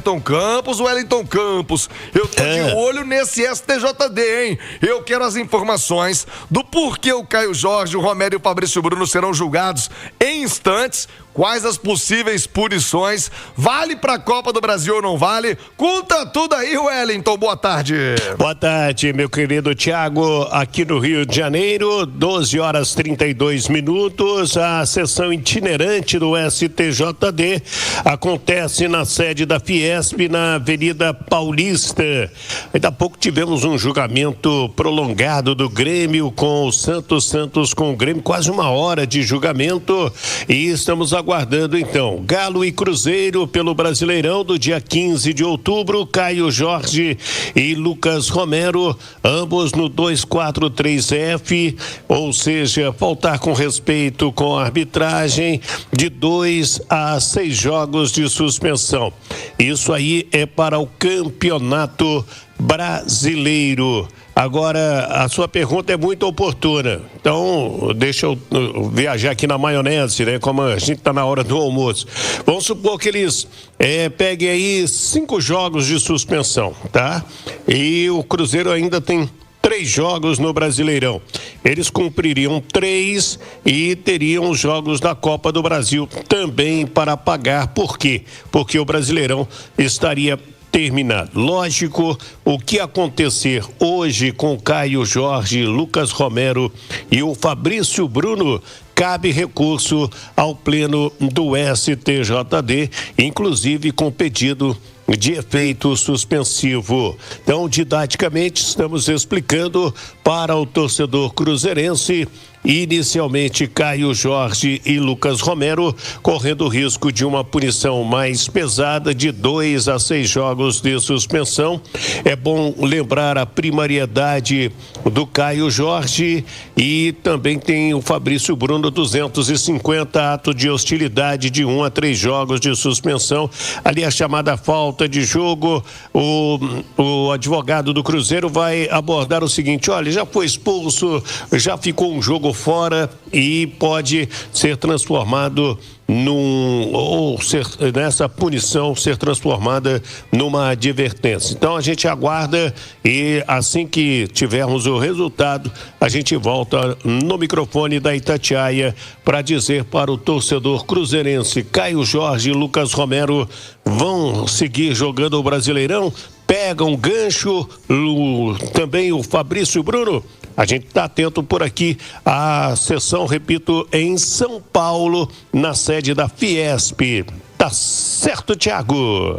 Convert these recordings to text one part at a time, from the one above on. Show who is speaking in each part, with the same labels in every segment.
Speaker 1: Wellington Campos. Wellington Campos, eu tô de olho nesse STJD, hein? Eu quero as informações do porquê o Caio Jorge, o Romero e o Fabrício Bruno serão julgados em instantes. Quais as possíveis punições? Vale pra Copa do Brasil ou não vale? Conta tudo aí, Wellington. Boa tarde.
Speaker 2: Boa tarde, meu querido Thiago. Aqui no Rio de Janeiro, 12h32. A sessão itinerante do STJD acontece na sede da Fiesp, na Avenida Paulista. Ainda há pouco tivemos um julgamento prolongado do Grêmio com o Santos com o Grêmio, quase uma hora de julgamento, e estamos aguardando então Galo e Cruzeiro pelo Brasileirão do dia 15 de outubro. Caio Jorge e Lucas Romero, ambos no 243F, ou seja, faltar com respeito com a arbitragem, de 2 a 6 jogos de suspensão. Isso aí é para o Campeonato Brasileiro. Agora, a sua pergunta é muito oportuna. Então, deixa eu viajar aqui na maionese, né? Como a gente está na hora do almoço. Vamos supor que eles peguem aí 5 jogos de suspensão, tá? E o Cruzeiro ainda tem 3 jogos no Brasileirão. Eles cumpririam 3 e teriam os jogos da Copa do Brasil também para pagar. Por quê? Porque o Brasileirão estaria terminado. Lógico, o que acontecer hoje com Caio Jorge, Lucas Romero e o Fabrício Bruno, cabe recurso ao pleno do STJD, inclusive com pedido de efeito suspensivo. Então, didaticamente, estamos explicando para o torcedor cruzeirense, inicialmente Caio Jorge e Lucas Romero, correndo o risco de uma punição mais pesada de 2 a 6 jogos de suspensão. É bom lembrar a primariedade do Caio Jorge, e também tem o Fabrício Bruno, 250, ato de hostilidade de 1 a 3 jogos de suspensão. Ali a chamada falta de jogo. O advogado do Cruzeiro vai abordar o seguinte: olha, já foi expulso, já ficou um jogo fora e pode ser transformado nessa punição ser transformada numa advertência. Então a gente aguarda, e assim que tivermos o resultado, a gente volta no microfone da Itatiaia para dizer para o torcedor cruzeirense: Caio Jorge e Lucas Romero vão seguir jogando o Brasileirão? Pegam gancho, também o Fabrício Bruno? A gente está atento por aqui. A sessão, repito, em São Paulo, na sede da Fiesp. Tá certo, Thiago?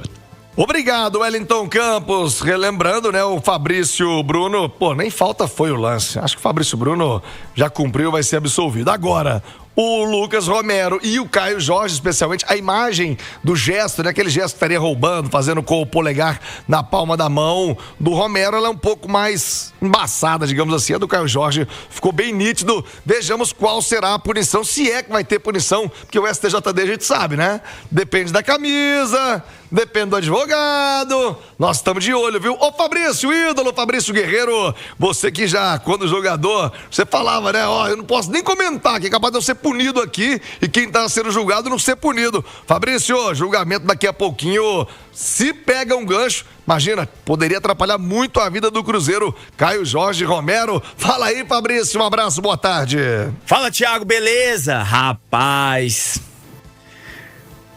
Speaker 1: Obrigado, Wellington Campos. Relembrando, né, o Fabrício Bruno, nem falta foi o lance. Acho que o Fabrício Bruno já cumpriu, vai ser absolvido. Agora, o Lucas Romero e o Caio Jorge, especialmente, a imagem do gesto, né? Aquele gesto que estaria roubando, fazendo com o polegar na palma da mão do Romero, ela é um pouco mais embaçada, digamos assim. A do Caio Jorge ficou bem nítido. Vejamos qual será a punição, se é que vai ter punição, porque o STJD a gente sabe, né? Depende da camisa, depende do advogado. Nós estamos de olho, viu? Ô Fabrício, ídolo, Fabrício Guerreiro, você que já, quando jogador, você falava, né? Eu não posso nem comentar, que é capaz de eu ser punido aqui e quem está sendo julgado não ser punido. Fabrício, julgamento daqui a pouquinho. Se pega um gancho, imagina, poderia atrapalhar muito a vida do Cruzeiro. Caio Jorge Romero. Fala aí, Fabrício, um abraço, boa tarde.
Speaker 3: Fala, Thiago, beleza? Rapaz,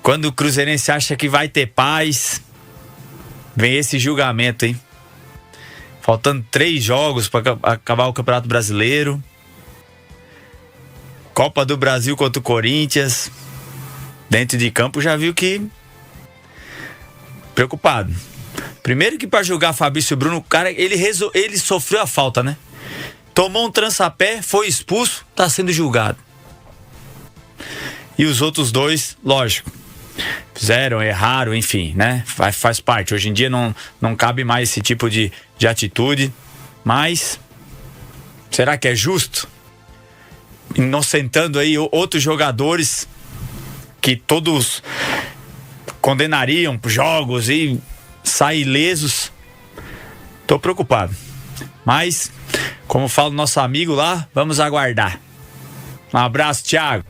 Speaker 3: quando o cruzeirense acha que vai ter paz, vem esse julgamento, hein? Faltando 3 jogos para acabar o Campeonato Brasileiro. Copa do Brasil contra o Corinthians. Dentro de campo já viu que... preocupado. Primeiro que para julgar Fabrício Bruno, o cara, ele sofreu a falta, né? Tomou um trançapé, foi expulso, tá sendo julgado. E os outros 2, lógico, fizeram, erraram, enfim, né? Faz parte. Hoje em dia não cabe mais esse tipo de atitude. Mas será que é justo? Inocentando aí outros jogadores que todos condenariam por jogos e sair ilesos. Tô preocupado. Mas, como fala o nosso amigo lá, vamos aguardar. Um abraço, Thiago.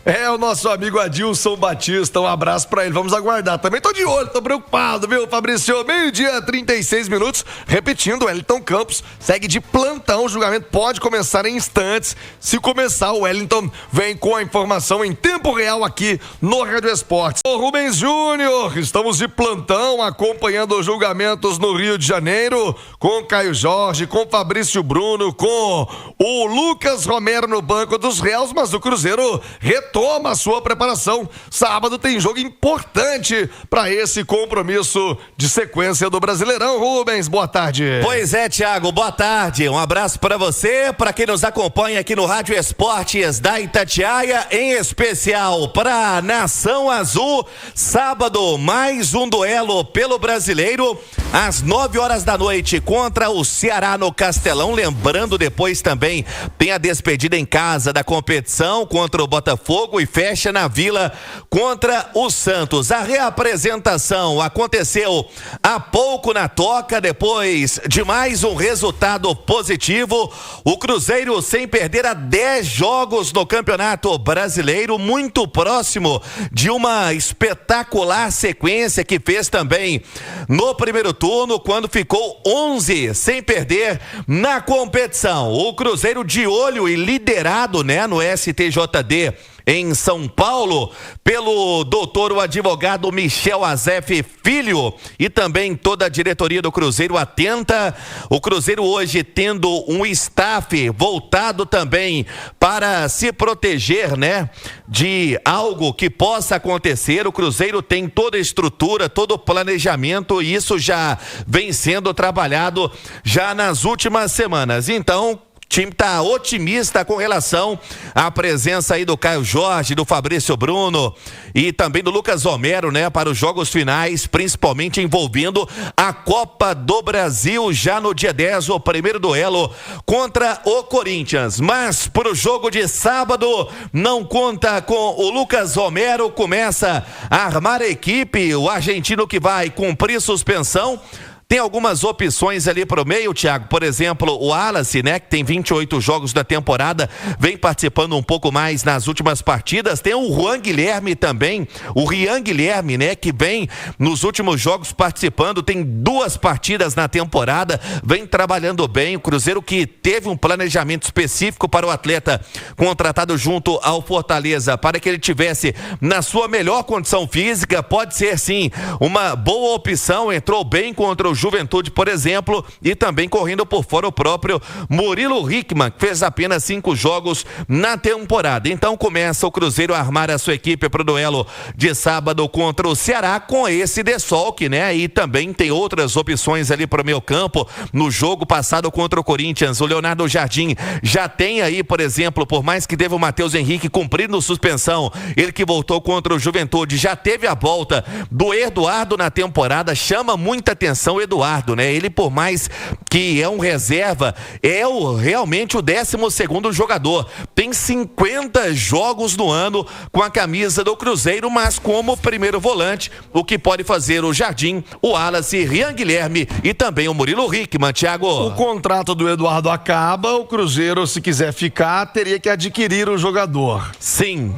Speaker 1: É o nosso amigo Adilson Batista, um abraço pra ele, vamos aguardar. Também tô de olho, tô preocupado, viu, Fabrício? 12:36, repetindo, Wellington Campos segue de plantão, o julgamento pode começar em instantes. Se começar, o Wellington vem com a informação em tempo real aqui no Rádio Esportes. Ô Rubens Júnior, estamos de plantão acompanhando os julgamentos no Rio de Janeiro, com Caio Jorge, com Fabrício Bruno, com o Lucas Romero no banco dos réus, mas o Cruzeiro retoma a sua preparação. Sábado tem jogo importante para esse compromisso de sequência do Brasileirão. Rubens, boa tarde.
Speaker 4: Pois é, Thiago, boa tarde. Um abraço para você, para quem nos acompanha aqui no Rádio Esportes da Itatiaia, em especial para Nação Azul. Sábado, mais um duelo pelo Brasileiro, às 9h da noite, contra o Ceará no Castelão. Lembrando, depois também tem a despedida em casa da competição contra o Botafogo e fecha na Vila contra o Santos. A reapresentação aconteceu há pouco na Toca, depois de mais um resultado positivo. O Cruzeiro sem perder há 10 jogos no Campeonato Brasileiro, muito próximo de uma espetacular sequência que fez também no primeiro turno, quando ficou 11 sem perder na competição. O Cruzeiro de olho e liderado, né, no STJD em São Paulo, pelo doutor, o advogado Michel Azef Filho, e também toda a diretoria do Cruzeiro atenta. O Cruzeiro hoje tendo um staff voltado também para se proteger, né, de algo que possa acontecer. O Cruzeiro tem toda a estrutura, todo o planejamento, e isso já vem sendo trabalhado já nas últimas semanas. Então, o time está otimista com relação à presença aí do Caio Jorge, do Fabrício Bruno e também do Lucas Romero, né, para os jogos finais, principalmente envolvendo a Copa do Brasil, já no dia 10, o primeiro duelo contra o Corinthians. Mas para o jogo de sábado, não conta com o Lucas Romero, começa a armar a equipe, o argentino que vai cumprir suspensão. Tem algumas opções ali pro meio, Thiago. Por exemplo, o Wallace, né, que tem 28 jogos da temporada, vem participando um pouco mais nas últimas partidas. Tem o Juan Guilherme também, o Rian Guilherme, né, que vem nos últimos jogos participando, tem 2 partidas na temporada, vem trabalhando bem. O Cruzeiro que teve um planejamento específico para o atleta contratado junto ao Fortaleza, para que ele tivesse na sua melhor condição física. Pode ser sim uma boa opção, entrou bem contra o Juventude, por exemplo, e também correndo por fora o próprio Murilo Hickman, que fez apenas 5 jogos na temporada. Então começa o Cruzeiro a armar a sua equipe para o duelo de sábado contra o Ceará com esse desfalque, né? E também tem outras opções ali para o meio campo. No jogo passado contra o Corinthians, o Leonardo Jardim já tem aí, por exemplo, por mais que teve o Matheus Henrique cumprindo suspensão, ele que voltou contra o Juventude, já teve a volta do Eduardo na temporada. Chama muita atenção o Eduardo, né? Ele, por mais que é um reserva, é realmente o 12º jogador. Tem 50 jogos no ano com a camisa do Cruzeiro, mas como primeiro volante, o que pode fazer o Jardim, o Wallace, Rian Guilherme e também o Murilo Hickman, Thiago.
Speaker 1: O contrato do Eduardo acaba, o Cruzeiro, se quiser ficar, teria que adquirir o jogador.
Speaker 4: Sim.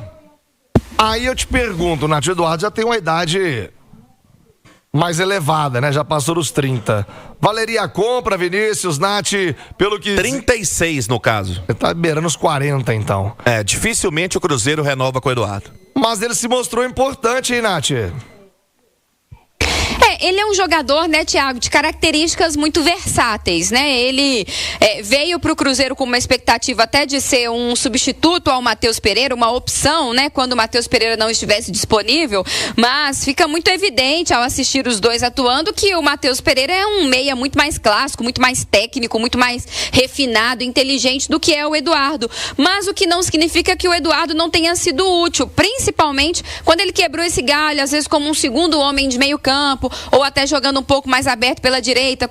Speaker 1: Aí eu te pergunto, Nath, o Eduardo já tem uma idade mais elevada, né? Já passou dos 30. Valeria a compra, Vinícius, Nath, pelo que...
Speaker 4: 36 no caso.
Speaker 1: Você tá beirando os 40, então.
Speaker 4: É, dificilmente o Cruzeiro renova com o Eduardo.
Speaker 1: Mas ele se mostrou importante, hein, Nath?
Speaker 5: Ele é um jogador, né, Thiago, de características muito versáteis, né? Ele veio para o Cruzeiro com uma expectativa até de ser um substituto ao Matheus Pereira, uma opção, né, quando o Matheus Pereira não estivesse disponível, mas fica muito evidente ao assistir os dois atuando que o Matheus Pereira é um meia muito mais clássico, muito mais técnico, muito mais refinado, inteligente do que é o Eduardo. Mas o que não significa que o Eduardo não tenha sido útil, principalmente quando ele quebrou esse galho, às vezes como um segundo homem de meio campo, ou até jogando um pouco mais aberto pela direita,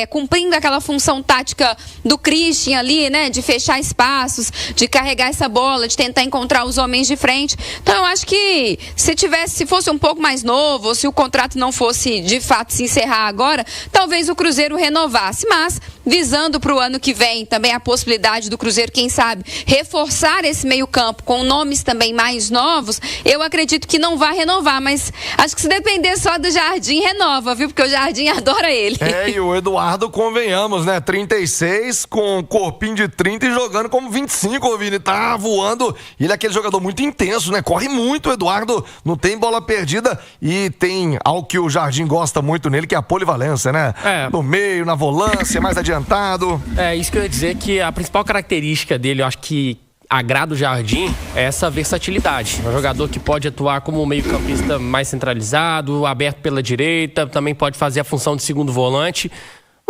Speaker 5: cumprindo aquela função tática do Christian ali, né, de fechar espaços, de carregar essa bola, de tentar encontrar os homens de frente. Então eu acho que se fosse um pouco mais novo, ou se o contrato não fosse de fato se encerrar agora, talvez o Cruzeiro renovasse, mas visando para o ano que vem também a possibilidade do Cruzeiro, quem sabe, reforçar esse meio-campo com nomes também mais novos, eu acredito que não vai renovar, mas acho que se depender só do Jardim, renova, viu? Porque o Jardim adora ele.
Speaker 1: E o Eduardo, convenhamos, né? 36 com corpinho de 30 e jogando como 25, o Vini, tá voando. Ele é aquele jogador muito intenso, né? Corre muito, o Eduardo, não tem bola perdida e tem algo que o Jardim gosta muito nele, que é a polivalência, né? No meio, na volância, mais adiantado.
Speaker 6: Isso que eu ia dizer, que a principal característica dele, eu acho que agrada o Jardim, é essa versatilidade. É um jogador que pode atuar como meio-campista mais centralizado, aberto pela direita, também pode fazer a função de segundo volante.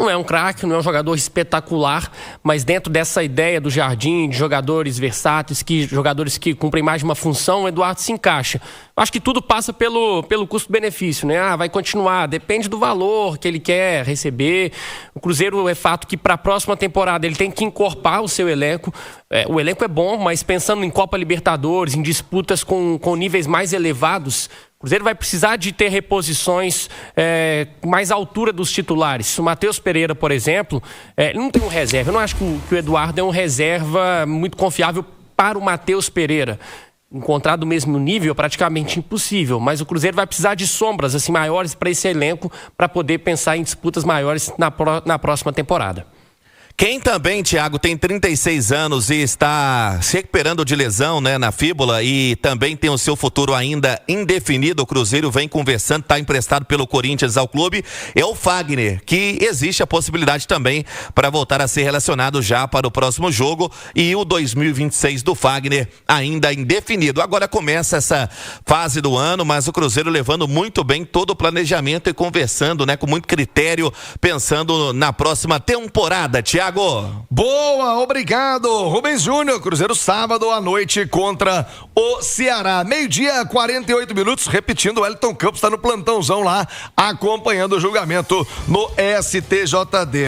Speaker 6: Não é um craque, não é um jogador espetacular, mas dentro dessa ideia do Jardim, de jogadores versáteis, jogadores que cumprem mais de uma função, o Eduardo se encaixa. Acho que tudo passa pelo custo-benefício, né? Vai continuar, depende do valor que ele quer receber. O Cruzeiro é fato que para a próxima temporada ele tem que encorpar o seu elenco. O elenco é bom, mas pensando em Copa Libertadores, em disputas com níveis mais elevados, o Cruzeiro vai precisar de ter reposições mais à altura dos titulares. O Matheus Pereira, por exemplo, ele não tem um reserva. Eu não acho que o Eduardo é um reserva muito confiável para o Matheus Pereira. Encontrar do mesmo nível é praticamente impossível, mas o Cruzeiro vai precisar de sombras assim maiores para esse elenco para poder pensar em disputas maiores na próxima temporada.
Speaker 4: Quem também, Thiago, tem 36 anos e está se recuperando de lesão, né, na fíbula e também tem o seu futuro ainda indefinido, o Cruzeiro vem conversando, está emprestado pelo Corinthians ao clube, é o Fagner, que existe a possibilidade também para voltar a ser relacionado já para o próximo jogo e o 2026 do Fagner ainda indefinido. Agora começa essa fase do ano, mas o Cruzeiro levando muito bem todo o planejamento e conversando, né, com muito critério, pensando na próxima temporada, Thiago.
Speaker 1: Boa, obrigado, Rubens Júnior. Cruzeiro sábado à noite contra o Ceará. 12:48, repetindo, o Wellington Campos está no plantãozão lá, acompanhando o julgamento no STJD.